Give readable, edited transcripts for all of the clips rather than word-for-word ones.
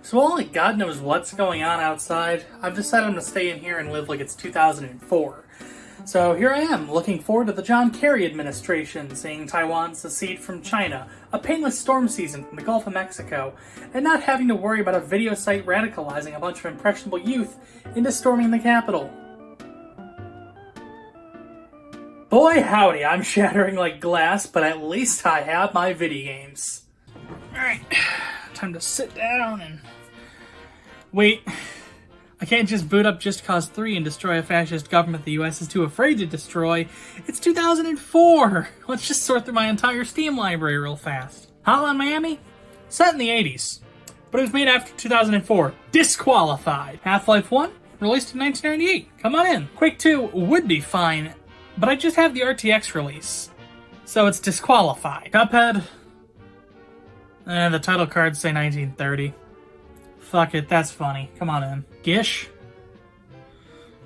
So while like God knows what's going on outside, I've decided I'm going to stay in here and live like it's 2004. So here I am, looking forward to the John Kerry administration, seeing Taiwan secede from China, a painless storm season from the Gulf of Mexico, and not having to worry about a video site radicalizing a bunch of impressionable youth into storming the Capitol. Boy howdy, I'm shattering like glass, but at least I have my video games. Alright, time to sit down and... Wait, I can't just boot up Just Cause 3 and destroy a fascist government the US is too afraid to destroy. It's 2004! Let's just sort through my entire Steam library real fast. Hotline Miami? Set in the 80s, but it was made after 2004. Disqualified. Half-Life 1? Released in 1998. Come on in. Quake 2 would be fine, but I just have the RTX release, so it's disqualified. Cuphead? The title cards say 1930. Fuck it, that's funny. Come on in. Gish?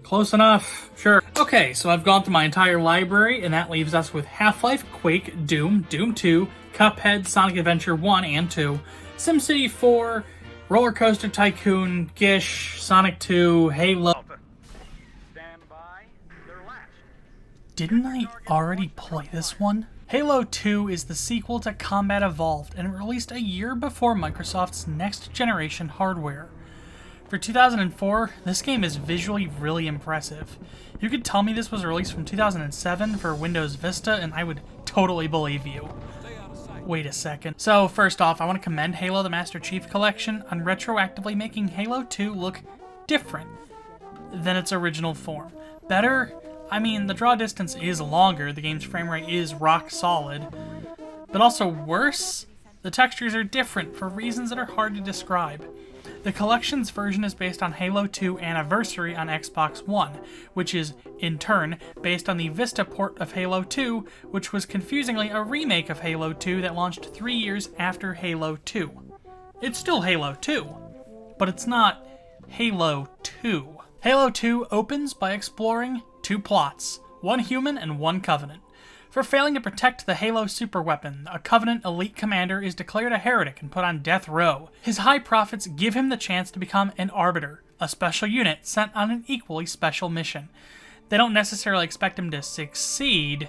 Close enough. Sure. Okay, so I've gone through my entire library, and that leaves us with Half-Life, Quake, Doom, Doom 2, Cuphead, Sonic Adventure 1 and 2, SimCity 4, Roller Coaster Tycoon, Gish, Sonic 2, Halo... Didn't I already play this one? Halo 2 is the sequel to Combat Evolved, and it released a year before Microsoft's next-generation hardware. For 2004, this game is visually really impressive. You could tell me this was released from 2007 for Windows Vista, and I would totally believe you. Wait a second. So, first off, I want to commend Halo the Master Chief Collection on retroactively making Halo 2 look different than its original form. Better? I mean, the draw distance is longer, the game's frame rate is rock solid, but also worse, the textures are different for reasons that are hard to describe. The collection's version is based on Halo 2 Anniversary on Xbox One, which is, in turn, based on the Vista port of Halo 2, which was confusingly a remake of Halo 2 that launched 3 years after Halo 2. It's still Halo 2, but it's not Halo 2. Halo 2 opens by exploring two plots, one human and one Covenant. For failing to protect the Halo superweapon, a Covenant elite commander is declared a heretic and put on death row. His high profits give him the chance to become an Arbiter, a special unit sent on an equally special mission. They don't necessarily expect him to succeed,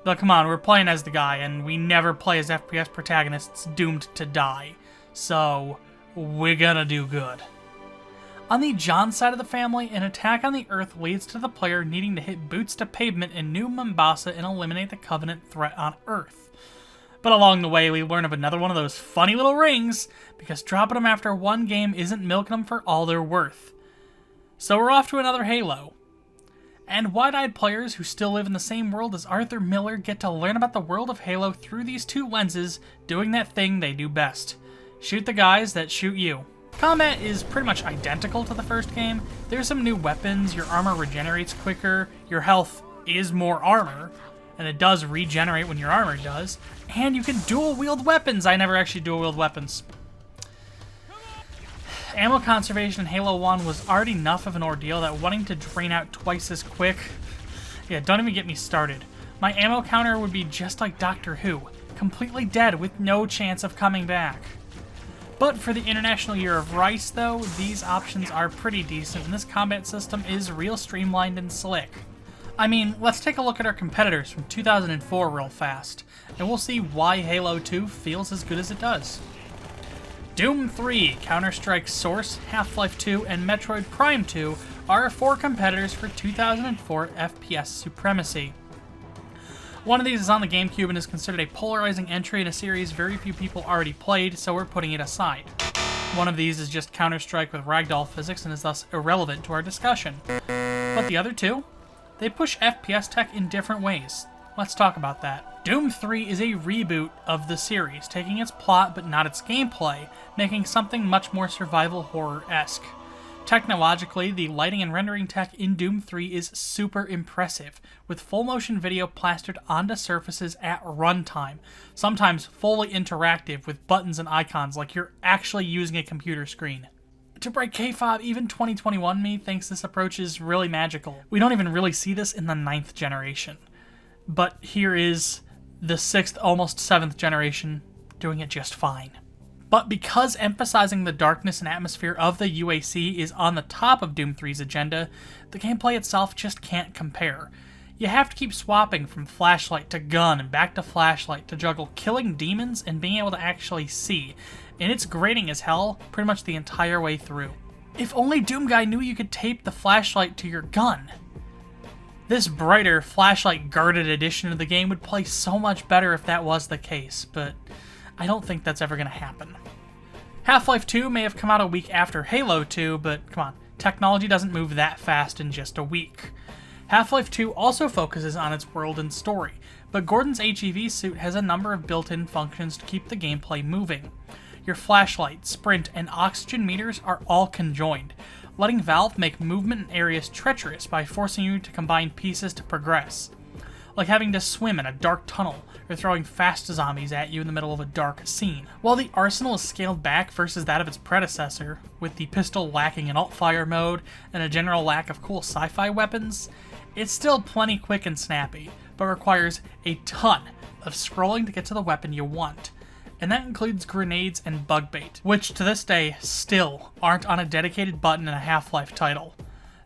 but come on, we're playing as the guy, and we never play as FPS protagonists doomed to die. So, we're gonna do good. On the John side of the family, an attack on the Earth leads to the player needing to hit boots to pavement in New Mombasa and eliminate the Covenant threat on Earth. But along the way, we learn of another one of those funny little rings, because dropping them after one game isn't milking them for all they're worth. So we're off to another Halo. And wide-eyed players who still live in the same world as Arthur Miller get to learn about the world of Halo through these two lenses, doing that thing they do best. Shoot the guys that shoot you. Combat is pretty much identical to the first game. There's some new weapons, your armor regenerates quicker, your health is more armor, and it does regenerate when your armor does, and you can dual-wield weapons. I never actually dual-wield weapons. Ammo conservation in Halo 1 was already enough of an ordeal that wanting to drain out twice as quick... Yeah, don't even get me started. My ammo counter would be just like Doctor Who, completely dead with no chance of coming back. But for the International Year of Rice, though, these options are pretty decent, and this combat system is real streamlined and slick. I mean, let's take a look at our competitors from 2004 real fast, and we'll see why Halo 2 feels as good as it does. Doom 3, Counter-Strike Source, Half-Life 2, and Metroid Prime 2 are our four competitors for 2004 FPS supremacy. One of these is on the GameCube and is considered a polarizing entry in a series very few people already played, so we're putting it aside. One of these is just Counter-Strike with ragdoll physics and is thus irrelevant to our discussion. But the other two? They push FPS tech in different ways. Let's talk about that. Doom 3 is a reboot of the series, taking its plot but not its gameplay, making something much more survival horror-esque. Technologically, the lighting and rendering tech in Doom 3 is super impressive, with full motion video plastered onto surfaces at runtime, sometimes fully interactive with buttons and icons like you're actually using a computer screen. To break kayfabe, even 2021 me thinks this approach is really magical. We don't even really see this in the 9th generation. But here is the 6th, almost 7th generation doing it just fine. But because emphasizing the darkness and atmosphere of the UAC is on the top of Doom 3's agenda, the gameplay itself just can't compare. You have to keep swapping from flashlight to gun and back to flashlight to juggle killing demons and being able to actually see, and it's grating as hell pretty much the entire way through. If only Doom Guy knew you could tape the flashlight to your gun. This brighter, flashlight-guarded edition of the game would play so much better if that was the case, but I don't think that's ever going to happen. Half-Life 2 may have come out a week after Halo 2, but come on, technology doesn't move that fast in just a week. Half-Life 2 also focuses on its world and story, but Gordon's HEV suit has a number of built-in functions to keep the gameplay moving. Your flashlight, sprint, and oxygen meters are all conjoined, letting Valve make movement in areas treacherous by forcing you to combine pieces to progress, like having to swim in a dark tunnel or throwing fast zombies at you in the middle of a dark scene. While the arsenal is scaled back versus that of its predecessor, with the pistol lacking in alt-fire mode and a general lack of cool sci-fi weapons, it's still plenty quick and snappy, but requires a ton of scrolling to get to the weapon you want. And that includes grenades and bug bait, which to this day still aren't on a dedicated button in a Half-Life title.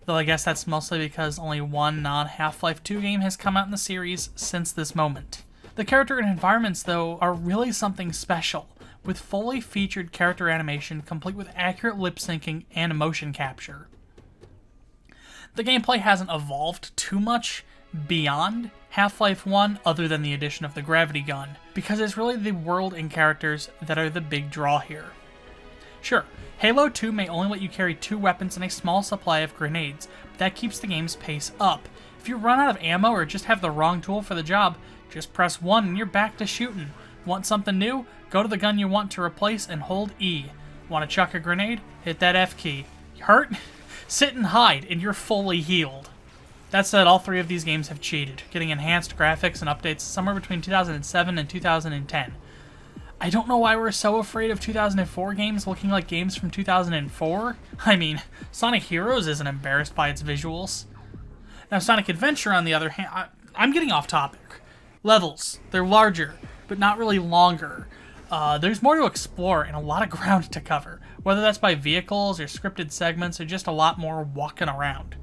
Though I guess that's mostly because only one non-Half-Life 2 game has come out in the series since this moment. The character and environments, though, are really something special, with fully featured character animation complete with accurate lip syncing and motion capture. The gameplay hasn't evolved too much beyond Half-Life 1 other than the addition of the gravity gun, because it's really the world and characters that are the big draw here. Sure, Halo 2 may only let you carry 2 weapons and a small supply of grenades, but that keeps the game's pace up. If you run out of ammo or just have the wrong tool for the job, just press 1 and you're back to shooting. Want something new? Go to the gun you want to replace and hold E. Want to chuck a grenade? Hit that F key. Hurt? Sit and hide and you're fully healed. That said, all 3 of these games have cheated, getting enhanced graphics and updates somewhere between 2007 and 2010. I don't know why we're so afraid of 2004 games looking like games from 2004. I mean, Sonic Heroes isn't embarrassed by its visuals. Now, Sonic Adventure, on the other hand, I'm getting off topic. Levels, they're larger, but not really longer. There's more to explore and a lot of ground to cover, whether that's by vehicles or scripted segments or just a lot more walking around.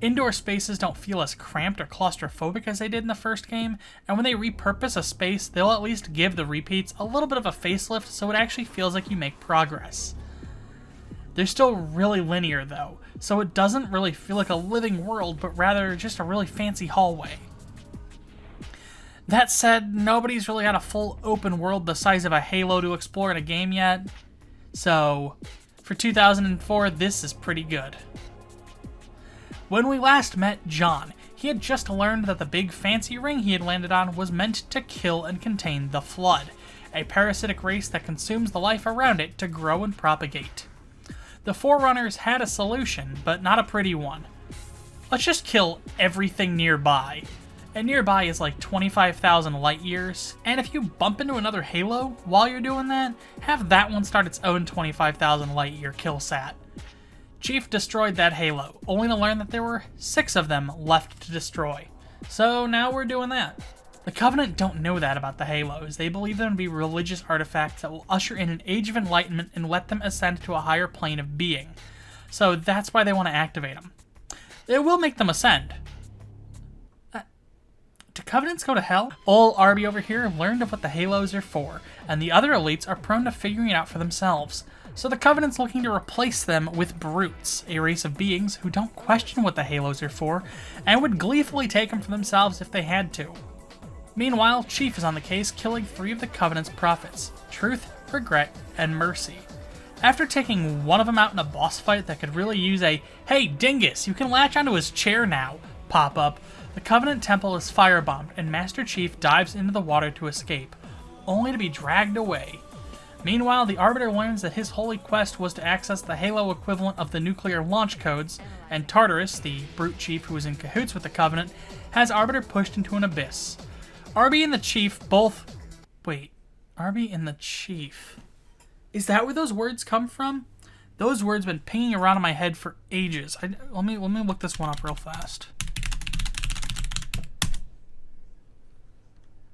Indoor spaces don't feel as cramped or claustrophobic as they did in the first game, and when they repurpose a space, they'll at least give the repeats a little bit of a facelift so it actually feels like you make progress. They're still really linear though, so it doesn't really feel like a living world, but rather just a really fancy hallway. That said, nobody's really had a full open world the size of a Halo to explore in a game yet, so for 2004, this is pretty good. When we last met John, he had just learned that the big fancy ring he had landed on was meant to kill and contain the Flood, a parasitic race that consumes the life around it to grow and propagate. The Forerunners had a solution, but not a pretty one. Let's just kill everything nearby. And nearby is like 25,000 light years, and if you bump into another Halo while you're doing that, have that one start its own 25,000 light year kill sat. Chief destroyed that Halo, only to learn that there were 6 of them left to destroy. So now we're doing that. The Covenant don't know that about the Halos. They believe them to be religious artifacts that will usher in an age of enlightenment and let them ascend to a higher plane of being. So that's why they want to activate them. It will make them ascend. Do Covenants go to hell? Ol' Arby over here learned of what the Halos are for, and the other elites are prone to figuring it out for themselves. So the Covenant's looking to replace them with Brutes, a race of beings who don't question what the Halos are for, and would gleefully take them for themselves if they had to. Meanwhile, Chief is on the case, killing 3 of the Covenant's prophets, Truth, Regret, and Mercy. After taking one of them out in a boss fight that could really use a "Hey Dingus, you can latch onto his chair now" pop-up, the Covenant Temple is firebombed and Master Chief dives into the water to escape, only to be dragged away. Meanwhile, the Arbiter learns that his holy quest was to access the Halo equivalent of the nuclear launch codes, and Tartarus, the brute chief who was in cahoots with the Covenant, has Arbiter pushed into an abyss. Arby and the Chief both... Wait, Arby and the Chief... Is that where those words come from? Those words have been pinging around in my head for ages. Let me look this one up real fast.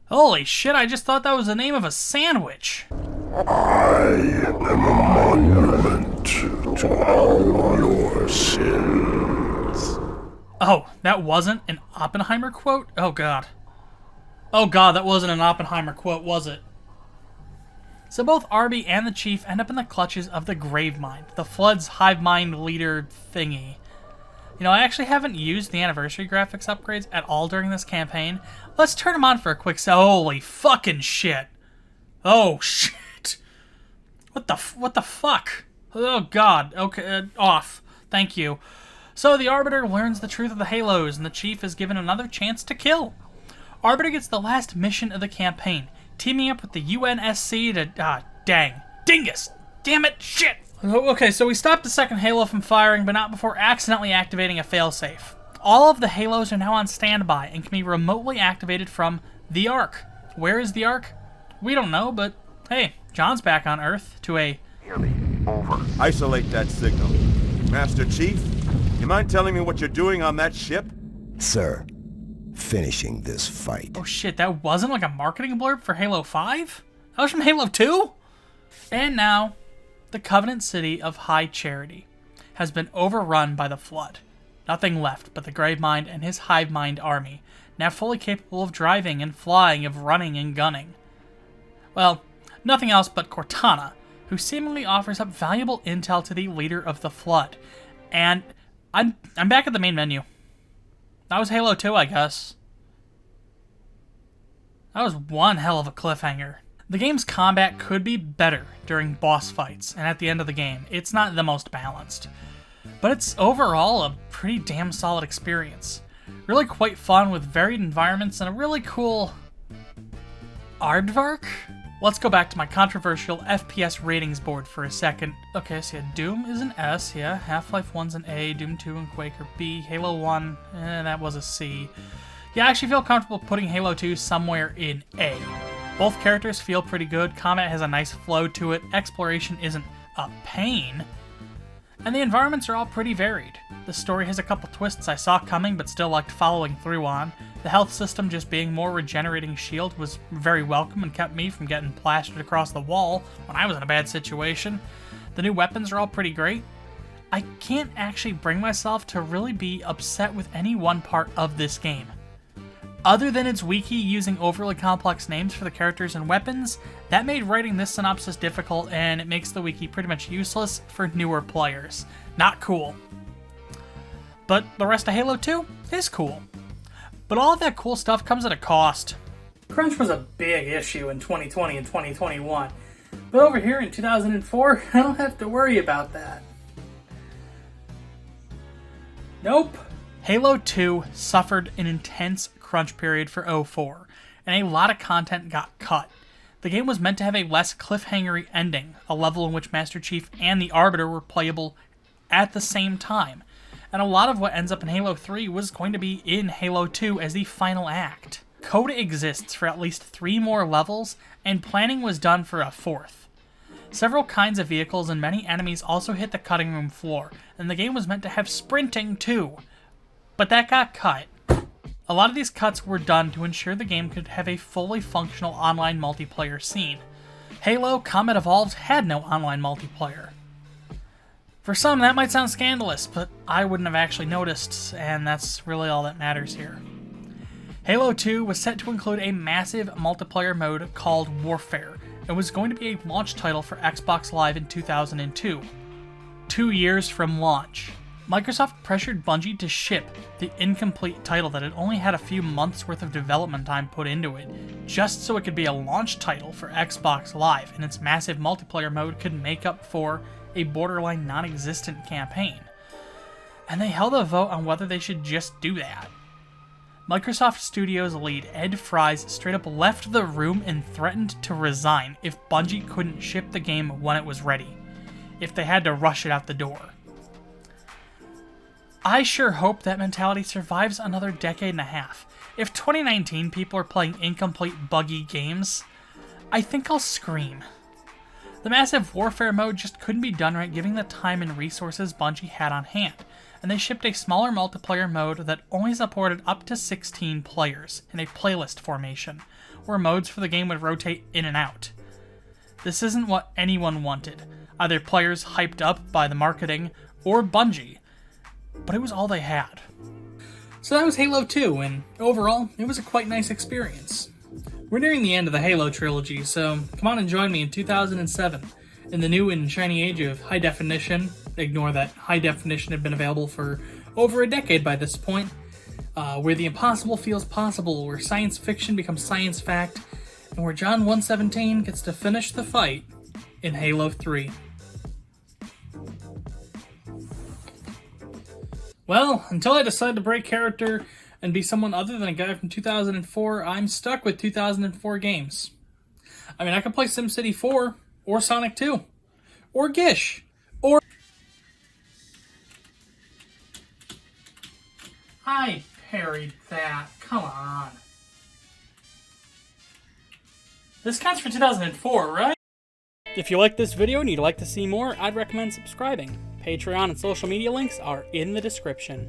Holy shit, I just thought that was the name of a sandwich. I am a monument to all your sins. Oh, that wasn't an Oppenheimer quote? Oh god. Oh god, that wasn't an Oppenheimer quote, was it? So both Arby and the Chief end up in the clutches of the Gravemind, the Flood's hive mind leader thingy. You know, I actually haven't used the anniversary graphics upgrades at all during this campaign. Let's turn them on for a quick holy fucking shit. Oh shit. What the fuck? Oh god. Okay, off. Thank you. So the Arbiter learns the truth of the Halos, and the Chief is given another chance to kill. Arbiter gets the last mission of the campaign, teaming up with the UNSC to... dang. Dingus! Damn it! Shit! Okay, so we stopped the second Halo from firing, but not before accidentally activating a failsafe. All of the Halos are now on standby and can be remotely activated from the Ark. Where is the Ark? We don't know, but hey, John's back on Earth to a... Hear me. Over. Isolate that signal. Master Chief, you mind telling me what you're doing on that ship? Sir, finishing this fight. Oh shit, that wasn't like a marketing blurb for Halo 5? That was from Halo 2? And now, the Covenant City of High Charity has been overrun by the Flood. Nothing left but the Gravemind and his hive mind army, now fully capable of driving and flying, of running and gunning. Well, nothing else but Cortana, who seemingly offers up valuable intel to the leader of the Flood. And I'm back at the main menu. That was Halo 2, I guess. That was one hell of a cliffhanger. The game's combat could be better during boss fights and at the end of the game. It's not the most balanced, but it's overall a pretty damn solid experience. Really quite fun with varied environments and a really cool aardvark? Let's go back to my controversial FPS ratings board for a second. Okay, so yeah, Doom is an S, yeah, Half-Life 1's an A, Doom 2 and Quake are B, Halo 1, that was a C. Yeah, I actually feel comfortable putting Halo 2 somewhere in A. Both characters feel pretty good, combat has a nice flow to it, exploration isn't a pain, and the environments are all pretty varied. The story has a couple twists I saw coming but still liked following through on. The health system just being more regenerating shield was very welcome and kept me from getting plastered across the wall when I was in a bad situation. The new weapons are all pretty great. I can't actually bring myself to really be upset with any one part of this game. Other than its wiki using overly complex names for the characters and weapons, that made writing this synopsis difficult and it makes the wiki pretty much useless for newer players. Not cool. But the rest of Halo 2 is cool. But all of that cool stuff comes at a cost. Crunch was a big issue in 2020 and 2021, but over here in 2004, I don't have to worry about that. Nope. Halo 2 suffered an intense crunch period for 04, and a lot of content got cut. The game was meant to have a less cliffhangery ending, a level in which Master Chief and the Arbiter were playable at the same time, and a lot of what ends up in Halo 3 was going to be in Halo 2 as the final act. Code exists for at least 3 more levels, and planning was done for a 4th. Several kinds of vehicles and many enemies also hit the cutting room floor, and the game was meant to have sprinting too, but that got cut. A lot of these cuts were done to ensure the game could have a fully functional online multiplayer scene. Halo Combat Evolved had no online multiplayer. For some, that might sound scandalous, but I wouldn't have actually noticed, and that's really all that matters here. Halo 2 was set to include a massive multiplayer mode called Warfare. It was going to be a launch title for Xbox Live in 2002, 2 years from launch. Microsoft pressured Bungie to ship the incomplete title that had only had a few months worth of development time put into it, just so it could be a launch title for Xbox Live, and its massive multiplayer mode could make up for a borderline non-existent campaign. And they held a vote on whether they should just do that. Microsoft Studios lead Ed Fries straight up left the room and threatened to resign if Bungie couldn't ship the game when it was ready, if they had to rush it out the door. I sure hope that mentality survives another decade and a half. If 2019 people are playing incomplete, buggy games, I think I'll scream. The massive Warfare mode just couldn't be done right given the time and resources Bungie had on hand, and they shipped a smaller multiplayer mode that only supported up to 16 players in a playlist formation, where modes for the game would rotate in and out. This isn't what anyone wanted, either players hyped up by the marketing or Bungie, but it was all they had. So that was Halo 2, and overall, it was a quite nice experience. We're nearing the end of the Halo trilogy, so come on and join me in 2007, in the new and shiny age of high definition. Ignore that high definition had been available for over a decade by this point, where the impossible feels possible, where science fiction becomes science fact, and where John 117 gets to finish the fight in Halo 3. Well, until I decide to break character and be someone other than a guy from 2004, I'm stuck with 2004 games. I mean, I could play SimCity 4, or Sonic 2, or Gish, or... I parried that. Come on. This counts for 2004, right? If you like this video and you'd like to see more, I'd recommend subscribing. Patreon and social media links are in the description.